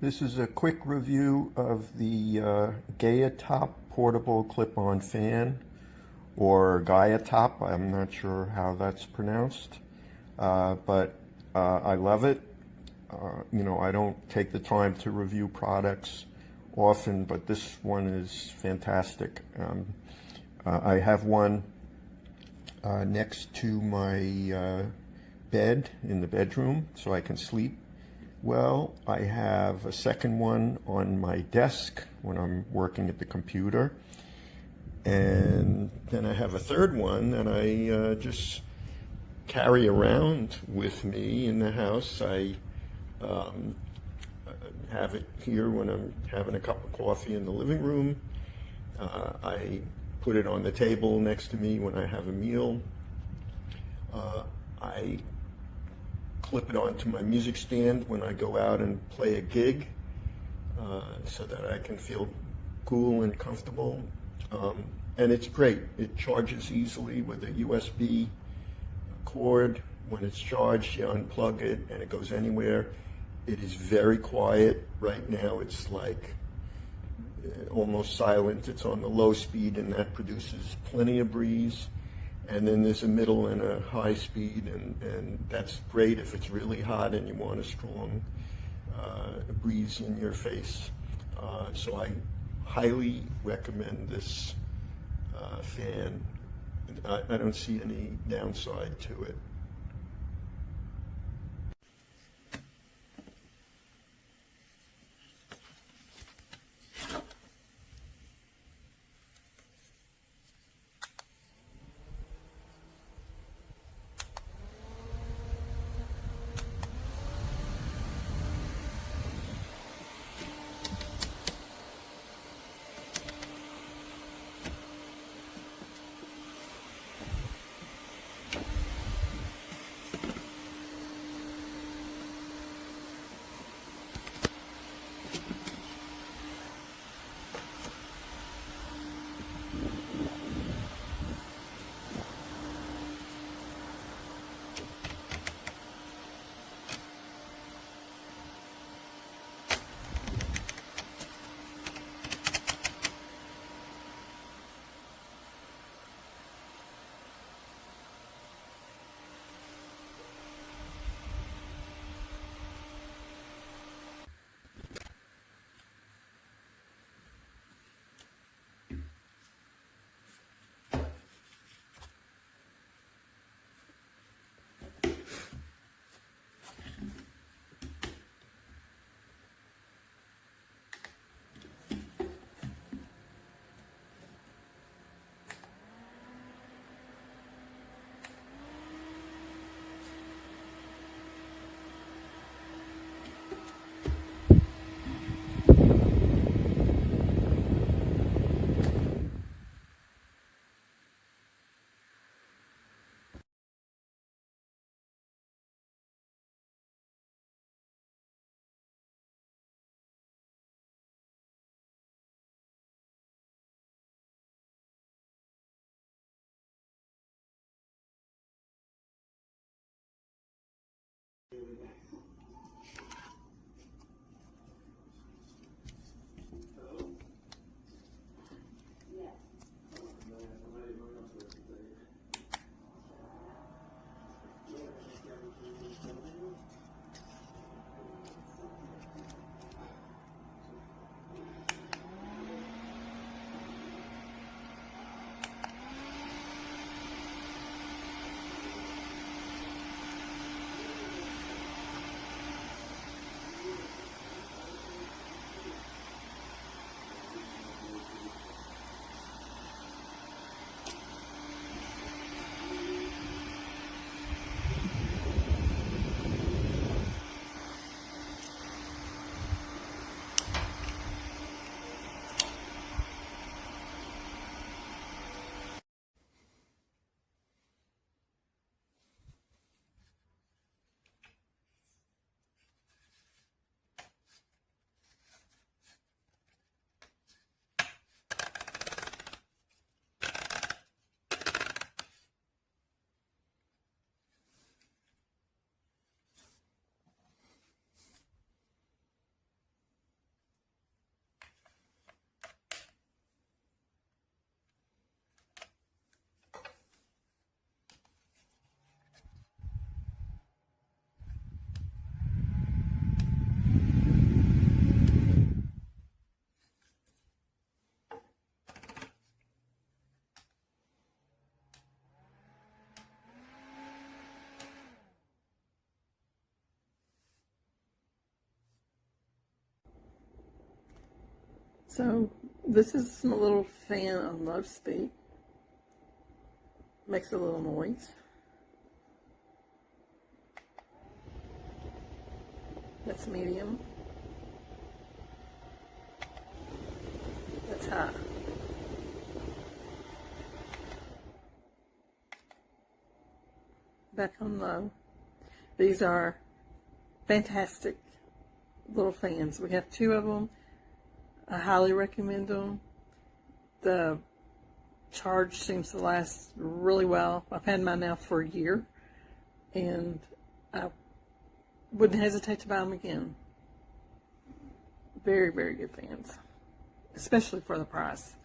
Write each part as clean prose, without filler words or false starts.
This is a quick review of the Gaiatop portable clip-on fan, or Gaiatop. I'm not sure how that's pronounced, but I love it. I don't take the time to review products often, but this one is fantastic. I have one next to my bed in the bedroom so I can sleep well. I have a second one on my desk when I'm working at the computer, and then I have a third one that I just carry around with me in the house. I have it here when I'm having a cup of coffee in the living room. I put it on the table next to me when I have a meal. I clip it onto my music stand when I go out and play a gig, so that I can feel cool and comfortable. And it's great. It charges easily with a USB cord. When it's charged, you unplug it and it goes anywhere. It is very quiet. Right now it's like almost silent. It's on the low speed, and that produces plenty of breeze. And then there's a middle and a high speed, and that's great if it's really hot and you want a strong breeze in your face. So I highly recommend this fan. I don't see any downside to it. So this is my little fan on low speed. Makes a little noise. That's medium. That's high. Back on low. These are fantastic little fans. We have 2 of them. I highly recommend them. The charge seems to last really well. I've had mine now for a year, and I wouldn't hesitate to buy them again. Very, very good fans, especially for the price.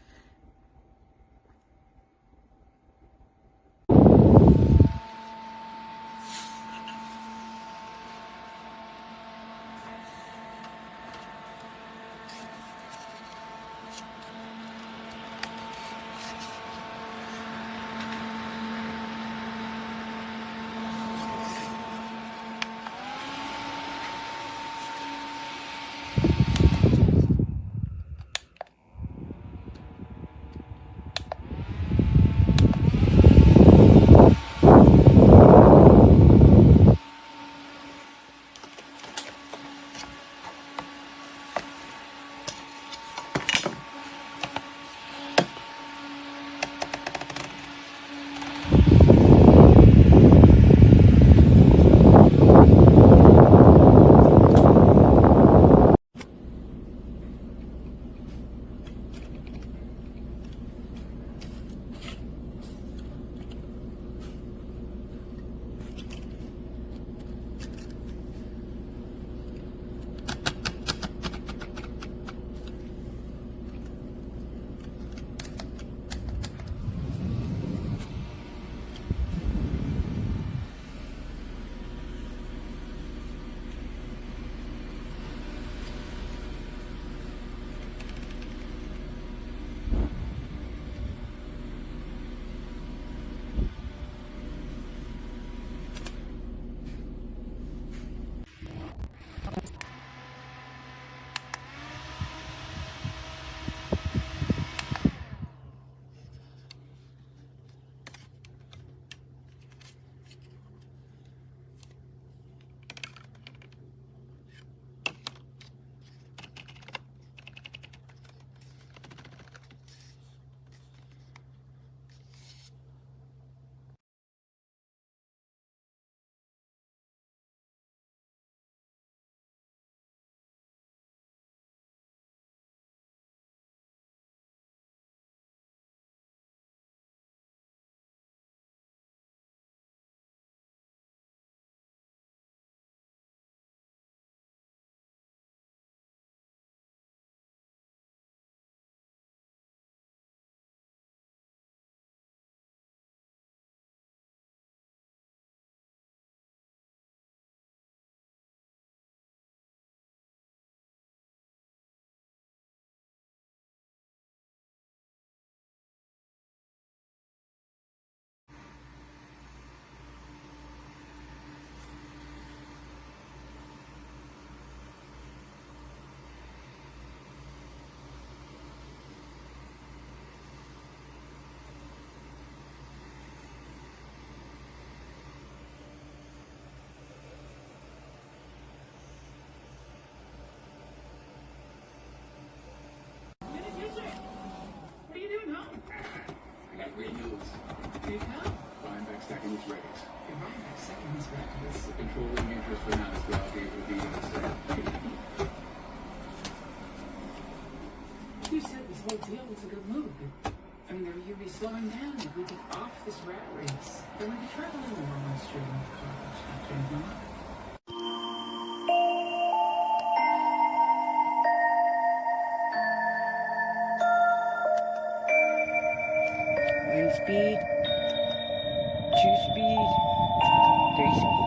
Stacking these records. You're right, stacking these records. The controlling interest for now is well will be You said this whole deal was a good move. I mean, you'd be slowing down if we get off this rat race. Then we'd be traveling more on the street of college after anything. One speed. 2 speed, 3 speed.